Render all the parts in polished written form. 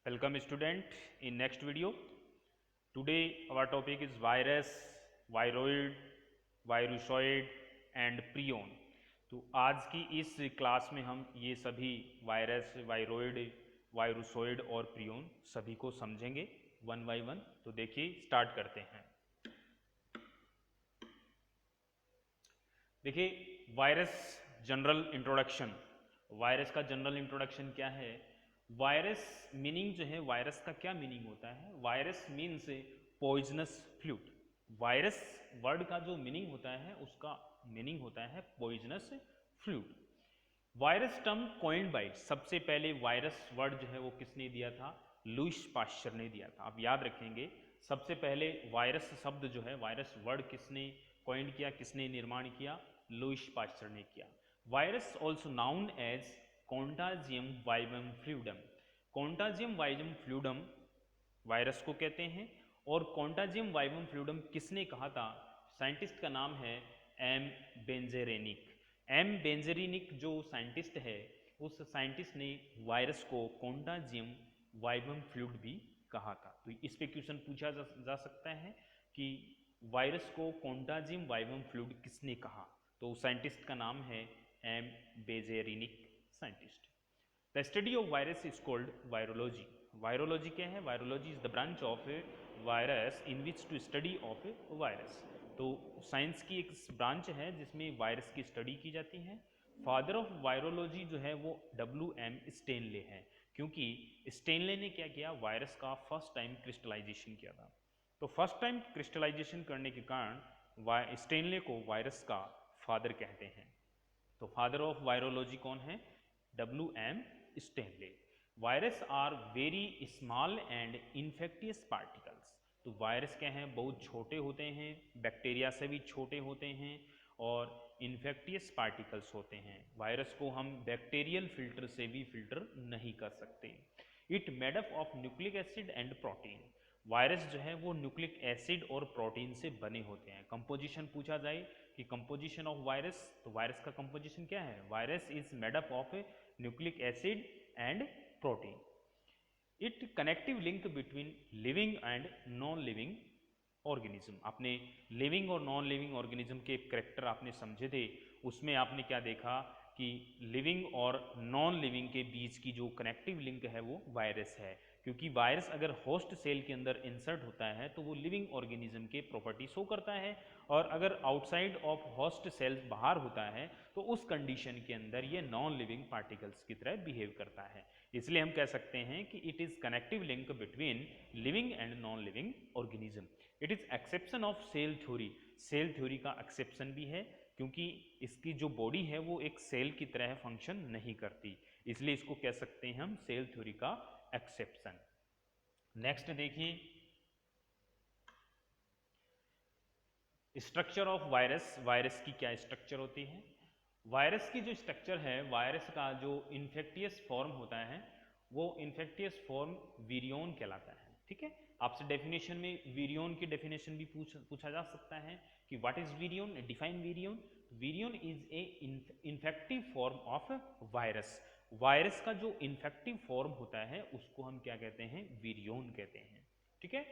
Welcome student in next video. Today our topic is virus, viroid, virusoid and prion. तो आज की इस class में हम ये सभी वायरस, वायरोइड, वायरुसोइड और प्रियोन सभी को समझेंगे वन बाय वन। तो देखिए स्टार्ट करते हैं। देखिए वायरस जनरल इंट्रोडक्शन। वायरस का जनरल इंट्रोडक्शन क्या है? वायरस मीनिंग जो है, वायरस का क्या मीनिंग होता है? Virus means poisonous fluid. Virus word का जो मीनिंग होता है उसका मीनिंग होता है poisonous fluid. Virus term coined bye, सबसे पहले वायरस वर्ड जो है वो किसने दिया था? लुईस पाश्चर ने दिया था। आप याद रखेंगे सबसे पहले वायरस शब्द जो है, वायरस वर्ड किसने कॉइन्ड किया, किसने निर्माण किया? लुईस पाश्चर ने किया। Virus also known as contagium vivum fluidum. Contagium vivum fluidum virus को कहते हैं। और कॉन्टाजियम वाइवम फ्लूइडम किसने कहा था? साइंटिस्ट का नाम है एम बेंजेरेनिक। एम बेंजेरेनिक जो साइंटिस्ट है, उस साइंटिस्ट ने वायरस को कॉन्टाजियम वाइवम फ्लूइड भी कहा था। तो इस पे क्वेश्चन पूछा जा सकता है कि वायरस को कॉन्टाजियम वाइवम फ्लूइड किसने कहा? तो साइंटिस्ट का नाम है M Beijerinck scientist. The study of virus is called virology. Virology क्या है? Virology is the branch of virus in which to study of virus. तो साइंस की एक ब्रांच है जिसमें वायरस की स्टडी की जाती है। फादर ऑफ वायरोलॉजी जो है वो WM स्टेनले है, क्योंकि स्टेनले ने क्या किया? वायरस का फर्स्ट टाइम क्रिस्टलाइजेशन किया था। तो फर्स्ट टाइम क्रिस्टलाइजेशन करने के कारण स्टेनले को वायरस का फादर कहते हैं। तो फादर ऑफ वायरोलॉजी कौन है? WM Stanley. Virus are very small and infectious particles. तो वायरस क्या है? बहुत छोटे होते हैं, बैक्टीरिया से भी छोटे होते हैं और इन्फेक्टियस पार्टिकल्स होते हैं। वायरस को हम बैक्टीरियल फिल्टर से भी फिल्टर नहीं कर सकते। It made up of nucleic acid and protein. Virus जो है वो न्यूक्लिक एसिड और प्रोटीन से बने होते हैं। कंपोजिशन पूछा जाए कि कंपोजिशन ऑफ वायरस, तो वायरस का कंपोजिशन क्या है? Virus is made up of nucleic acid and protein. It connective link between living and non living organism. आपने लिविंग और नॉन लिविंग ऑर्गेनिज्म के करेक्टर आपने समझे थे, उसमें आपने क्या देखा कि लिविंग और नॉन लिविंग के बीच की जो कनेक्टिव लिंक है वो वायरस है। क्योंकि वायरस अगर होस्ट सेल के अंदर इंसर्ट होता है तो वो लिविंग ऑर्गेनिज्म के प्रॉपर्टी शो करता है, और अगर आउटसाइड ऑफ होस्ट सेल बाहर होता है तो उस कंडीशन के अंदर ये नॉन लिविंग पार्टिकल्स की तरह बिहेव करता है। इसलिए हम कह सकते हैं कि it is connective link between living and non living organism. It is exception of cell theory. Cell theory का एक्सेप्शन भी है, क्योंकि इसकी जो बॉडी है वो एक सेल की तरह फंक्शन नहीं करती, इसलिए इसको कह सकते हैं हम सेल थ्योरी का एक्सेप्शन। नेक्स्ट देखिए, स्ट्रक्चर ऑफ वायरस। वायरस की क्या स्ट्रक्चर होती है? वायरस की जो स्ट्रक्चर है, वायरस का जो इन्फेक्टियस फॉर्म होता है वो इन्फेक्टियस फॉर्म विरियन कहलाता है। ठीक है, आपसे डेफिनेशन में विरियन की डेफिनेशन भी पूछा जा सकता है कि what is virion, define virion. Virion is a infective form of virus. Virus का जो इन्फेक्टिव फॉर्म होता है उसको हम क्या कहते हैं? विरियन कहते हैं। ठीक है,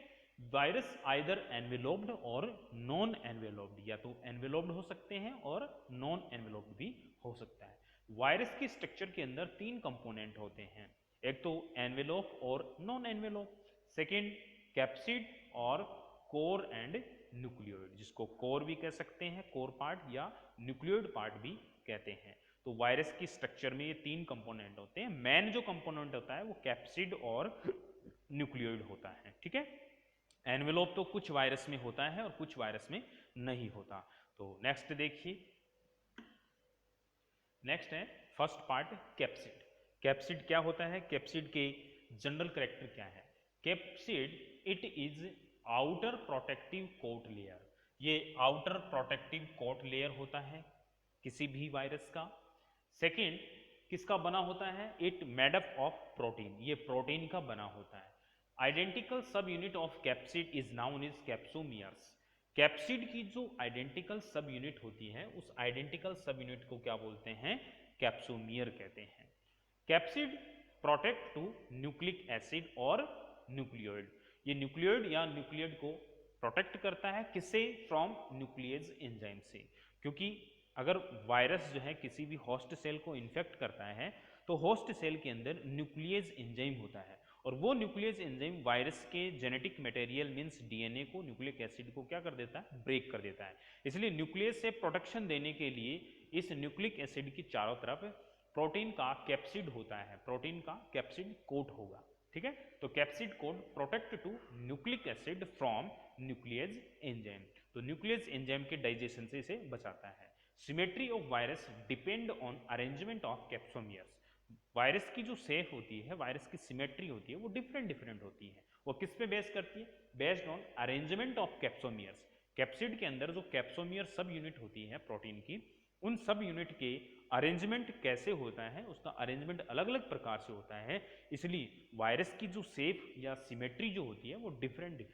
वायरस आइदर एनवेलोप्ड और नॉन एनवेलोप्ड, या तो एनवेलोप्ड हो सकते हैं और नॉन एनवेलोप्ड भी हो सकता है। वायरस की स्ट्रक्चर के अंदर तीन कंपोनेंट होते हैं, एक तो एनवेलोप और नॉन एनवेलोप, सेकेंड कैप्सिड और कोर एंड न्यूक्लियोइड, जिसको कोर भी कह सकते हैं, कोर पार्ट, या न्यूक्लियोइड पार्ट भी कहते हैं। तो वायरस की स्ट्रक्चर में ये तीन कंपोनेंट होते हैं। मेन जो कंपोनेंट होता है वो कैप्सिड और न्यूक्लियोइड होता है। ठीक है, एनवेलोप तो कुछ वायरस में होता है और कुछ वायरस में नहीं होता। तो नेक्स्ट देखिए, नेक्स्ट है फर्स्ट पार्ट कैप्सिड। कैप्सिड क्या होता है? कैप्सिड के जनरल कैरेक्टर क्या है? Capsid it is outer protective coat layer. ये आउटर प्रोटेक्टिव कोट लेयर होता है किसी भी वायरस का। सेकेंड, किसका बना होता है? It made up of protein. ये प्रोटीन का बना होता है। आइडेंटिकल सब unit of capsid is known is capsomeres. Capsid की जो आइडेंटिकल सब यूनिट होती है उस आइडेंटिकल सब यूनिट को क्या बोलते हैं? कैप्सोमियर कहते हैं। Capsid protect to nucleic acid और न्यूक्लियोइड। ये न्यूक्लियोइड या न्यूक्लियोइड को प्रोटेक्ट करता है किससे? फ्रॉम न्यूक्लियेज एंजाइम से। क्योंकि अगर वायरस जो है किसी भी होस्ट सेल को इन्फेक्ट करता है तो होस्ट सेल के अंदर न्यूक्लियेज एंजाइम होता है और वो न्यूक्लियस एंजाइम वायरस के जेनेटिक मटेरियल मींस डीएनए को, न्यूक्लिक एसिड को क्या कर देता है? ब्रेक कर देता है। इसलिए न्यूक्लियस से प्रोटेक्शन देने के लिए इस न्यूक्लिक एसिड की चारों तरफ प्रोटीन का कैप्सिड होता है, प्रोटीन का कैप्सिड कोट होगा, ठीक है। तो capsid coat protect to nucleic acid from nucleus enzyme, तो न्यूक्लियस एंजाइम के डाइजेशन से इसे बचाता है। Symmetry of virus depend on arrangement of capsomeres. Virus की जो शेप होती है, वायरस की सिमेट्री होती है, वो डिफरेंट होती है। वो किस पे बेस करती है? Based on arrangement of capsomeres. Capsid के अंदर जो कैप्सोमियर सब यूनिट होती है प्रोटीन की, उन सब यूनिट के अरेंजमेंट कैसे होता है, उसका अरेंजमेंट अलग अलग प्रकार से होता है। इसलिए वायरस की जो शेप या सिमेट्री जो होती है वो डिफरेंट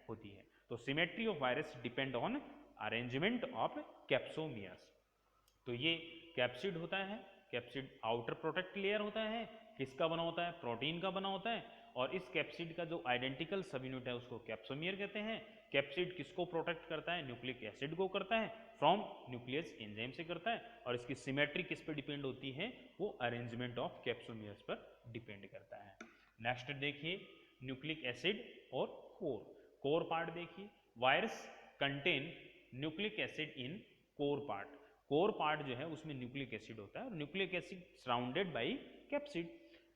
होती है। तो symmetry of virus depend on arrangement of capsomeres. तो ये कैप्सिड होता है, कैप्सिड आउटर प्रोटेक्ट लेयर होता है, किसका बना होता है? प्रोटीन का बना होता है। और इस कैप्सिड का जो आइडेंटिकल सब यूनिट है उसको कैप्सोमियर कहते हैं। कैप्सिड किसको प्रोटेक्ट करता है? न्यूक्लिक एसिड को करता है, फ्रॉम न्यूक्लियस एंजाइम से करता है। और इसकी सिमेट्री किस पे डिपेंड होती है? वो अरेंजमेंट ऑफ कैप्सोमियर्स पर डिपेंड करता है। नेक्स्ट देखिए न्यूक्लिक एसिड और कोर। कोर पार्ट देखिए, virus contain nucleic acid in core part. Core part जो है उसमें न्यूक्लिक एसिड होता है और nucleic acid surrounded by capsid.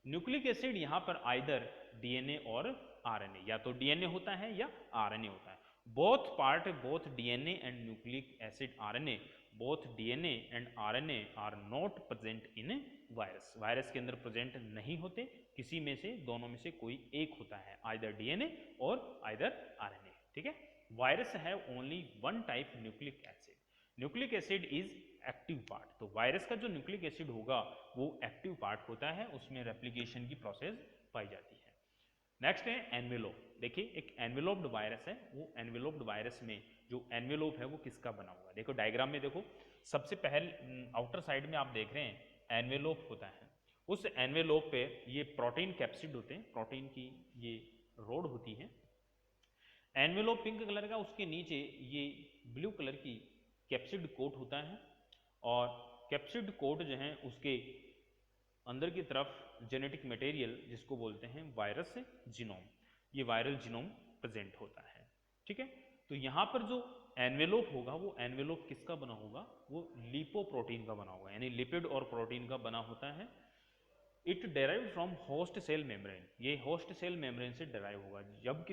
Nucleic acid यहाँ पर आइदर डीएनए और आरएनए, या तो डीएनए होता है या आरएनए होता है। Both part, both DNA and nucleic acid RNA, both DNA and RNA are not present in virus. Virus के अंदर प्रेजेंट नहीं होते, किसी में से, दोनों में से कोई एक होता है, आइदर डीएनए और आइदर आरएनए, ठीक है। Virus have only one type nucleic acid. Nucleic acid is active part. तो वायरस का जो न्यूक्लिक एसिड होगा वो एक्टिव पार्ट होता है, उसमें रेप्लिकेशन की प्रोसेस पाई जाती है। नेक्स्ट है एनवेलोप। देखिए एक एनवेलोप्ड वायरस है, वो एनवेलोप्ड वायरस में जो एनवेलोप है वो किसका बना हुआ है? देखो डायग्राम में देखो, सबसे पहले आउटर साइड में आप देख रहे हैं एनवेलोप होता है। उस एनवेलोप पे ये प्रोटीन कैप्सिड होते हैं, प्रोटीन की ये रोड होती है। एनवेलोप पिंक कलर का, उसके नीचे ये ब्लू कलर की कैप्सिड कोट होता है और कैप्सिड कोट जो है उसके अंदर की तरफ जेनेटिक मटेरियल जिसको बोलते हैं वायरस जीनोम, ये वायरल जीनोम प्रेजेंट होता है, ठीक है। तो यहाँ पर जो एनवेलोप होगा वो एनवेलोप किसका बना होगा? वो लिपोप्रोटीन का बना होगा, यानी लिपिड और प्रोटीन का बना होता है। It derive from host cell membrane, ये होस्ट सेल मेम्ब्रेन से डेराइव होगा। जब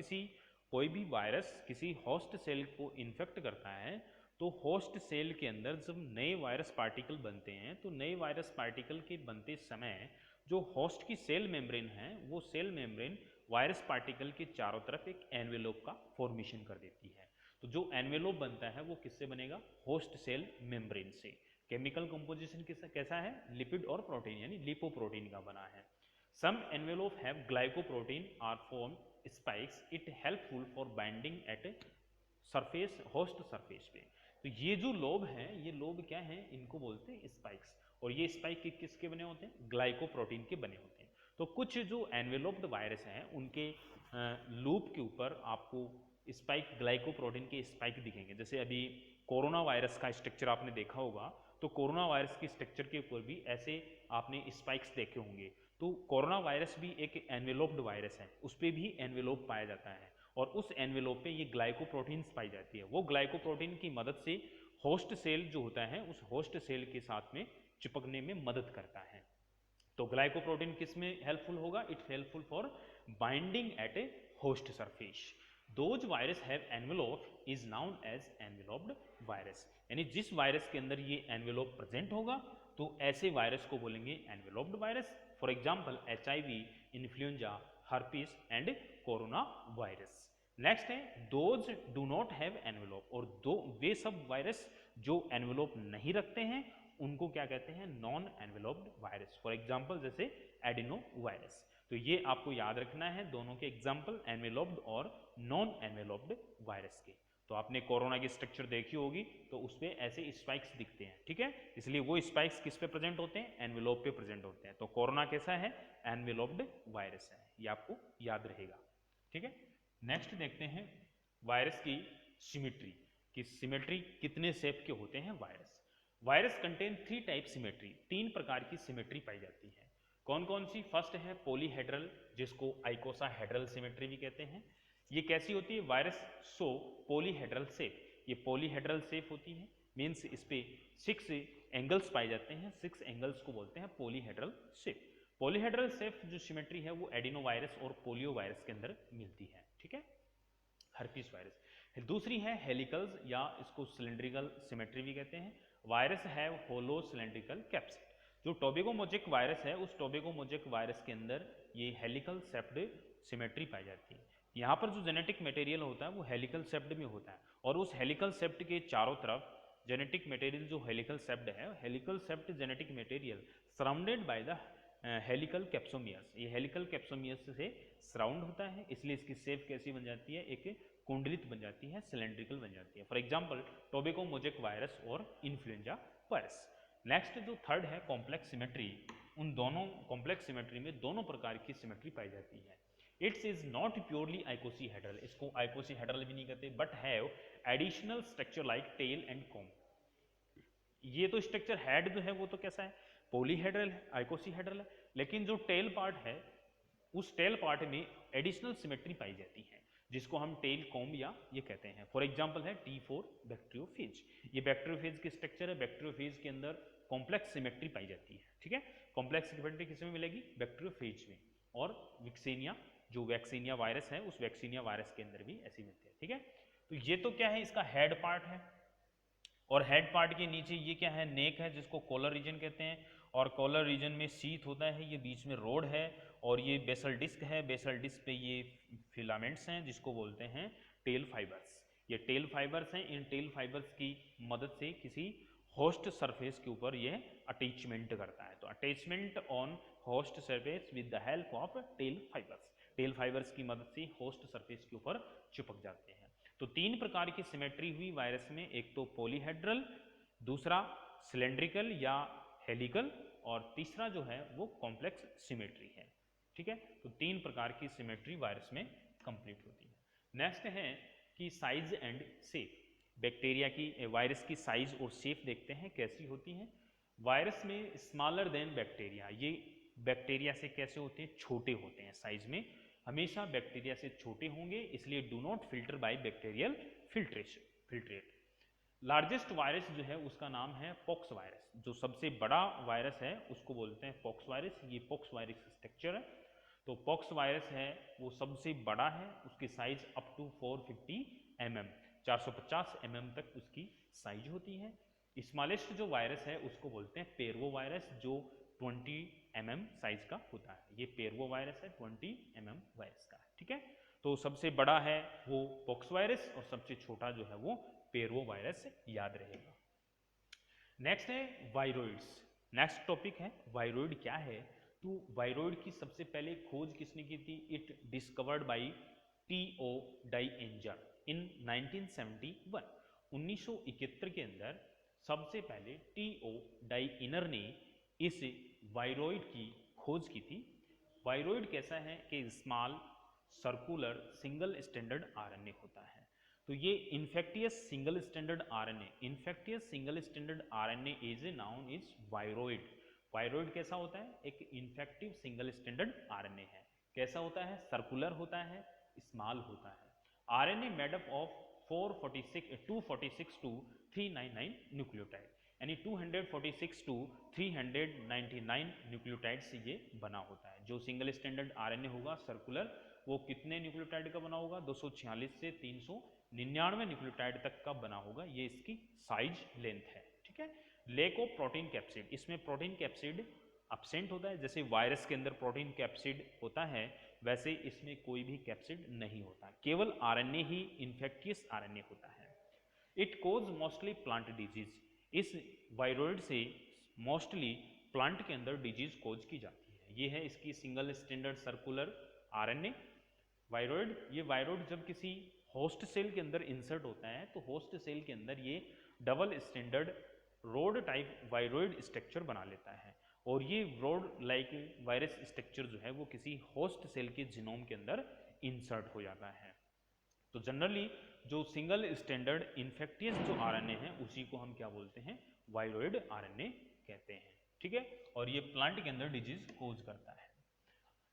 कोई भी वायरस किसी होस्ट सेल को इन्फेक्ट करता है तो होस्ट सेल के अंदर जब नए वायरस पार्टिकल बनते हैं तो नए वायरस पार्टिकल के बनते समय जो होस्ट की सेल मेम्ब्रेन है वो सेल मेम्ब्रेन वायरस पार्टिकल के चारों तरफ एक एनवेलोप का फॉर्मेशन कर देती है। तो जो एनवेलोप बनता है वो किससे बनेगा? होस्ट सेल मेम्ब्रेन से। केमिकल कंपोजिशन कैसा है? लिपिड और प्रोटीन यानी लिपोप्रोटीन का बना है। Some envelope have glycoprotein are form spikes, it helpful for binding at surface, host surface पे। तो ये जो लोब हैं, ये लोब क्या हैं? इनको बोलते हैं स्पाइक्स। और ये स्पाइक किसके बने होते हैं? ग्लाइकोप्रोटीन के बने होते हैं। तो कुछ जो एनवेलोप्ड वायरस हैं उनके लूप के ऊपर आपको स्पाइक, ग्लाइकोप्रोटीन के स्पाइक दिखेंगे। जैसे अभी कोरोना वायरस का स्ट्रक्चर आपने देखा होगा, तो कोरोना वायरस के स्ट्रक्चर के ऊपर भी ऐसे आपने स्पाइक्स देखे होंगे। तो कोरोना वायरस भी एक एनवेलोप्ड वायरस है, उस पर भी एनवेलोप पाया जाता है और उस एनवेलोप पे ये ग्लाइकोप्रोटीन्स पाई जाती है। वो ग्लाइकोप्रोटीन की मदद से होस्ट सेल जो होता है उस होस्ट सेल के साथ में चिपकने में मदद करता है। तो ग्लाइकोप्रोटीन किस में हेल्पफुल होगा? It's helpful for binding at a host surface. Those virus have envelope is known as enveloped virus, यानी जिस वायरस के अंदर ये एनवेलोप प्रेजेंट होगा तो ऐसे वायरस को बोलेंगे enveloped virus. For example HIV, influenza, herpes and corona virus. Next है those do not have envelope, और दो वे सब वायरस जो एनवेलोप नहीं रखते हैं उनको क्या कहते हैं? Non enveloped virus. For example जैसे एडिनो वायरस। तो ये आपको याद रखना है दोनों के एग्जाम्पल, एनवेलोप्ड और नॉन एनवेलोप्ड वायरस के। तो आपने कोरोना की स्ट्रक्चर देखी होगी, तो उस पर ऐसे स्पाइक्स दिखते हैं, ठीक है। इसलिए वो स्पाइक्स किस पे प्रेजेंट होते हैं, एनवेलोप पे प्रेजेंट होते हैं। तो कोरोना कैसा है, एनवेलोप्ड वायरस है, ये आपको याद रहेगा, ठीक है। नेक्स्ट देखते हैं वायरस की सिमेट्री, कि सिमेट्री कितने शेप के होते हैं virus. Virus contain 3 type symmetry, 3 प्रकार की सिमेट्री पाई जाती है। कौन कौन सी? फर्स्ट है पॉलीहेड्रल, जिसको आइकोसाहेड्रल सिमेट्री भी कहते हैं। ये कैसी होती है? वायरस शो पॉलीहेड्रल शेप, ये पॉलीहेड्रल शेप होती है, मीन्स इस पे 6 एंगल्स पाए जाते हैं, 6 एंगल्स को बोलते हैं पॉलीहेड्रल शेप। पॉलीहेड्रल शेप जो सिमेट्री है वो एडिनो वायरस और पोलियो वायरस के अंदर मिलती है, ठीक है, हर्पीस वायरस। दूसरी है हेलिकल्स, या इसको सिलेंड्रिकल सिमेट्री भी कहते हैं। वायरस है होलो सिलेंड्रिकल कैप्सिड। जो टोबैगो मोजेक वायरस है, उस टोबैगो मोजेक वायरस के अंदर ये हेलिकल सेप्ड सिमेट्री पाई जाती है। यहाँ पर जो जेनेटिक मटेरियल होता है वो हेलिकल सेप्ड में होता है, और उस हेलिकल सेप्ड के चारों तरफ जेनेटिक मटेरियल जो हेलिकल सेप्ड है, helical shaped genetic material surrounded by the helical capsomeres, ये हेलिकल कैप्सोमियस से सराउंड होता है, इसलिए इसकी शेप कैसी बन जाती है, एक कुंडलित बन जाती है, सिलेंड्रिकल बन जाती है। For example Tobago mosaic virus और इन्फ्लुएंजा वायरस। नेक्स्ट जो थर्ड है कॉम्प्लेक्स सिमेट्री, उन दोनों कॉम्प्लेक्स सिमेट्री में दोनों प्रकार की सिमेट्री पाई जाती है। It's is not purely icosahedral, इसको आइकोसीहेड्रल भी नहीं कहते, but have additional structure like tail and comb. ये तो स्ट्रक्चर हेड जो है वो तो कैसा है, पॉलीहेड्रल है, आइकोसीहेड्रल है, लेकिन जो टेल पार्ट है उस टेल पार्ट में एडिशनल सिमेट्री पाई जाती है, जिसको हम टेल कॉम या ये कहते हैं। फॉर एग्जांपल है T4 बैक्टीरियोफेज, ये बैक्टीरियोफेज की स्ट्रक्चर है, बैक्टीरियोफेज के अंदर कॉम्प्लेक्स सिमेट्री पाई जाती है, ठीक है। कॉम्प्लेक्स सिमेट्री किस में मिलेगी, बैक्टीरियोफेज में। और वैक्सीनिया, जो वैक्सीनिया वायरस है, उस वैक्सीनिया वायरस के अंदर भी ऐसी मिलती है, ठीक है। तो ये तो क्या है, इसका हेड पार्ट है, और हेड पार्ट के नीचे ये क्या है, नेक है, जिसको कॉलर रीजन कहते हैं, और कॉलर रीजन में शीथ होता है, ये बीच में रोड है, और ये बेसल डिस्क है, बेसल डिस्क पे ये फिलामेंट्स हैं जिसको बोलते हैं टेल फाइबर्स। ये टेल फाइबर्स हैं, इन टेल फाइबर्स की मदद से किसी होस्ट सरफेस के ऊपर ये अटैचमेंट करता है। तो attachment on host surface with the help of tell fibres, tell fibres की मदद से होस्ट सरफेस के ऊपर चिपक जाते हैं। तो 3 प्रकार की सिमेट्री हुई वायरस में, एक तो पॉलीहेड्रल, दूसरा सिलेंड्रिकल या हेलिकल, और तीसरा जो है वो कॉम्प्लेक्स सिमेट्री है, ठीक है। तो 3 प्रकार की सिमेट्री वायरस में कंप्लीट होती है। नेक्स्ट है कि साइज एंड शेप, बैक्टीरिया की वायरस की साइज और शेप देखते हैं कैसी होती है। वायरस में स्मॉलर देन बैक्टीरिया, ये बैक्टीरिया से कैसे होते हैं, छोटे होते हैं साइज में, हमेशा बैक्टीरिया से छोटे होंगे, इसलिए do not filter by bacterial filtrate. Largest virus जो है उसका नाम है पॉक्स वायरस, जो सबसे बड़ा वायरस है उसको बोलते हैं पॉक्स वायरस। ये पॉक्स वायरस स्ट्रक्चर है, तो पॉक्स वायरस है वो सबसे बड़ा है, उसकी size up to 450 mm, 450 mm तक उसकी साइज होती है। स्मॉलेस्ट जो वायरस है उसको बोलते हैं पेरवो वायरस, जो 20 mm साइज का होता है। ये पेरवो वायरस है, 20 mm वायरस का है, ठीक है। तो सबसे बड़ा है वो पॉक्स वायरस, और सबसे छोटा जो है वो पेरवो वायरस, याद रहेगा। नेक्स्ट है वायरोइड्स। नेक्स्ट टॉपिक है वायरोइड क्या है। तो वायरोइड की सबसे पहले खोज किसने की थी, इट डिस्कवर्ड बाय T.O. डाइएंजर इन 1971, 1971 के अंदर सबसे पहले T.O. डाइएनर ने इस वायरोइड की खोज की थी। वायरोइड कैसा है कि small circular single standard RNA होता है। तो ये infectious single standard RNA, infectious single standard RNA is a noun is viroid. Viroid कैसा होता है, एक इन्फेक्टिव सिंगल स्टैंडर्ड आरएनए है। कैसा होता है, सर्कुलर होता है, स्मॉल होता है। RNA made up of 246 to 399 nucleotide, यानी 246 टू 399 न्यूक्लियोटाइड से ये बना होता है। जो सिंगल स्टैंडर्ड आरएनए होगा सर्कुलर, वो कितने न्यूक्लियोटाइड का बना होगा, 246 से 399 न्यूक्लियोटाइड तक का बना होगा। ये इसकी साइज लेंथ है, ठीक है। लैक ऑफ प्रोटीन कैप्सिड, इसमें प्रोटीन कैप्सिड एब्सेंट होता है। जैसे वायरस के अंदर प्रोटीन कैप्सिड होता है, वैसे इसमें कोई भी कैप्सिड नहीं होता, केवल आरएनए ही इन्फेक्टियस आरएनए होता है। It cause mostly plant disease, इस वायरोइड से मोस्टली प्लांट के अंदर डिजीज कोज की जाती है। ये है इसकी single standard circular RNA viroid. ये वायरोइड जब किसी होस्ट सेल के अंदर इंसर्ट होता है तो होस्ट सेल के अंदर ये double standard road type viroid structure बना लेता है और ये रोड लाइक वायरस स्ट्रक्चर जो है वो किसी होस्ट सेल के जीनोम के अंदर इंसर्ट हो जाता है। तो जनरली जो सिंगल स्टैंडर्ड इन्फेक्टियस जो आरएनए है उसी को हम क्या बोलते हैं, वायरोइड आरएनए कहते हैं। ठीक है, और ये प्लांट के अंदर डिजीज कोज करता है।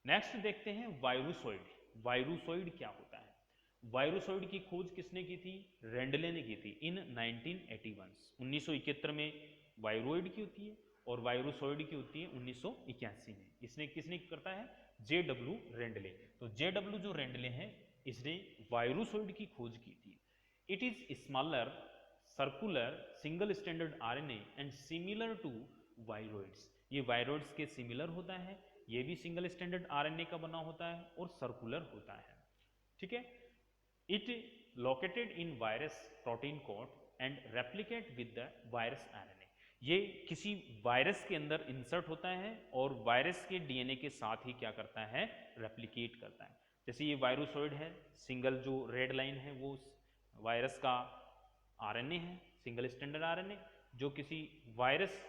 नेक्स्ट देखते हैं वायरुसोइड। वायरुसोइड क्या होता है? वायरुसोइड की खोज किसने की थी? रेंडले ने की थी इन 1971 में वायरोइड की होती है और वायरुसोइड की होती है 1981 में। इसने किसने करता है? JW रेंडले। तो JW जो रेंडले हैं इसने वायरुसोइड की खोज की थी। It is smaller circular single standard RNA and similar to viroids. ये वायरोइड्स के सिमिलर होता है, ये भी सिंगल स्टैंडर्ड आरएनए का बना होता है और सर्कुलर होता है। ठीक है, it located in virus protein coat and replicate with the virus RNA. ये किसी वायरस के अंदर इंसर्ट होता है और वायरस के डीएनए के साथ ही क्या करता है? रेप्लिकेट करता है। जैसे ये वायरुसोइड है, सिंगल जो रेड लाइन है वो वायरस का आरएनए है, सिंगल स्टैंडर्ड आरएनए, जो किसी वायरस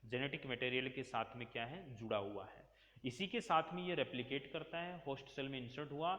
जेनेटिक मटेरियल के साथ में क्या है? जुड़ा हुआ है। इसी के साथ में ये रेप्लिकेट करता है, होस्ट सेल में इंसर्ट हुआ,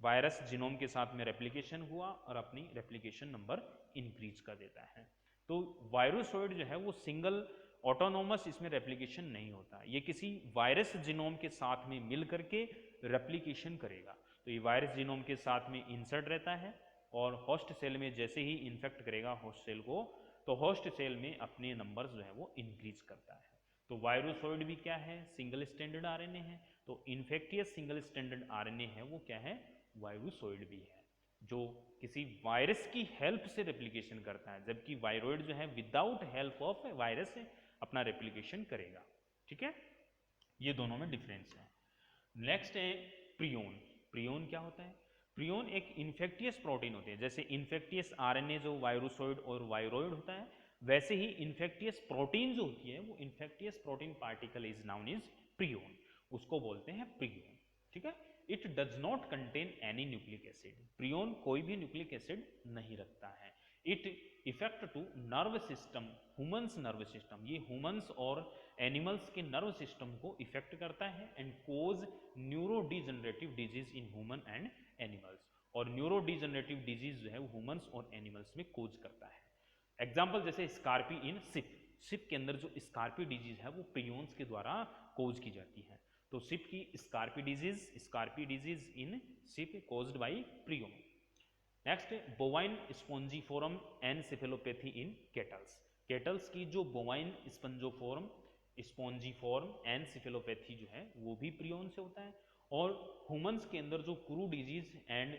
वायरस जीनोम के साथ में रेप्लिकेशन हुआ और अपनी रेप्लिकेशन नंबर इंक्रीज कर देता है। तो वायरुसोइड जो है वो सिंगल ऑटोनोमस इसमें रेप्लिकेशन नहीं होता, ये किसी वायरस जीनोम के साथ में मिल करके रेप्लिकेशन करेगा। तो ये वायरस जीनोम के साथ में इंसर्ट रहता है और होस्ट सेल में जैसे ही इन्फेक्ट करेगा होस्ट सेल को, तो होस्ट सेल में अपने नंबर्स जो है वो इंक्रीज करता है। तो वायरुसोइड भी क्या है? सिंगल स्टैंडर्ड आरएनए है। तो इन्फेक्टियस सिंगल स्टैंडर्ड आरएनए है वो क्या है? वायरुसोइड भी है, जो किसी वायरस की हेल्प से रेप्लिकेशन करता है, जबकि वायरोइड जो है विदाउट हेल्प ऑफ वायरस अपना रेप्लिकेशन करेगा। ठीक है, ये दोनों में डिफरेंस है। नेक्स्ट है प्रियोन। प्रियोन क्या होता है? प्रियोन एक इन्फेक्टियस प्रोटीन होते हैं। जैसे इन्फेक्टियस आरएनए जो वायरुसोइड और वायरोइड होता है, वैसे ही इन्फेक्टियस प्रोटीन जो होती है वो infectious protein particle is known is prion, उसको बोलते हैं प्रियोन। ठीक है, it does not contain any nucleic acid. Prion कोई भी न्यूक्लिक एसिड नहीं रखता है। It effect to nerve system, humans nerve system, ये ह्यूमन्स और एनिमल्स के नर्व सिस्टम को इफेक्ट करता है and cause neurodegenerative disease in human and animals. और न्यूरोडीजनरेटिव डिजीज जो है वो ह्यूमन्स और एनिमल्स में कोज करता है। एग्जाम्पल जैसे स्कार्पी इन सिप, सिप के अंदर जो स्कार्पी डिजीज है वो प्रियोन्स के द्वारा कोज की जाती है। तो सिप की scrapie disease in sheep caused by prion. Next bovine spongiform encephalopathy in cattles. Cattles की जो बोवाइन स्पंजोफोरम स्पोंजीफोरम एनसेफेलोपैथी जो है वो भी प्रियोन से होता है। और ह्यूमंस के अंदर जो क्रू डिजीज एंड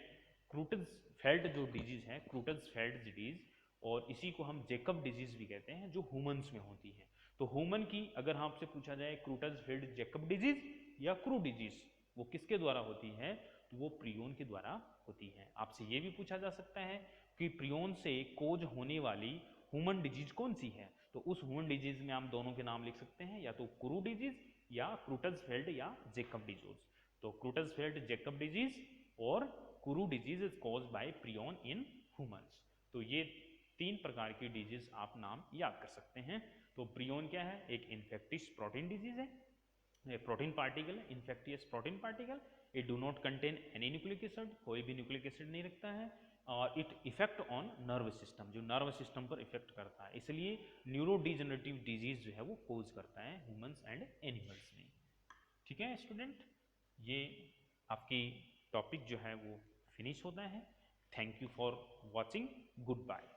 क्रूटजफेल्ड जो डिजीज है, क्रूटजफेल्ड डिजीज, और इसी को हम जेकब डिजीज भी कहते हैं, जो ह्यूमंस में होती है। तो ह्यूमन की अगर आपसे पूछा जाए क्रूटजफेल्ड जेकब डिजीज या क्रू डिजीज वो किसके द्वारा होती है, तो वो प्रियोन के द्वारा होती है। आपसे ये भी पूछा जा सकता है कि प्रियोन से कोज होने वाली ह्यूमन डिजीज कौन सी है, तो उस ह्यूमन डिजीज में हम दोनों के नाम लिख सकते हैं, या तो क्रू डिजीज या क्रूटजफेल्ड या जेकब डिजीज। तो क्रूटजफेल्ड जेकब डिजीज और crew disease is caused by prion in humans. तो ये 3 प्रकार की डिजीज आप नाम याद कर सकते हैं। तो प्रियोन क्या है? एक इन्फेक्टियस प्रोटीन डिजीज है, प्रोटीन पार्टिकल है, infectious protein particle. It do not contain any nucleic acid, कोई भी न्यूक्लिक एसिड नहीं रखता है। और it effect on nerve system, जो नर्व सिस्टम पर इफेक्ट करता है, इसलिए न्यूरोडीजनरेटिव डिजीज जो है वो कोज करता है ह्यूमंस एंड एनिमल्स में। ठीक है स्टूडेंट, ये आपकी टॉपिक जो है वो फिनिश होता है। Thank you for watching, good bye.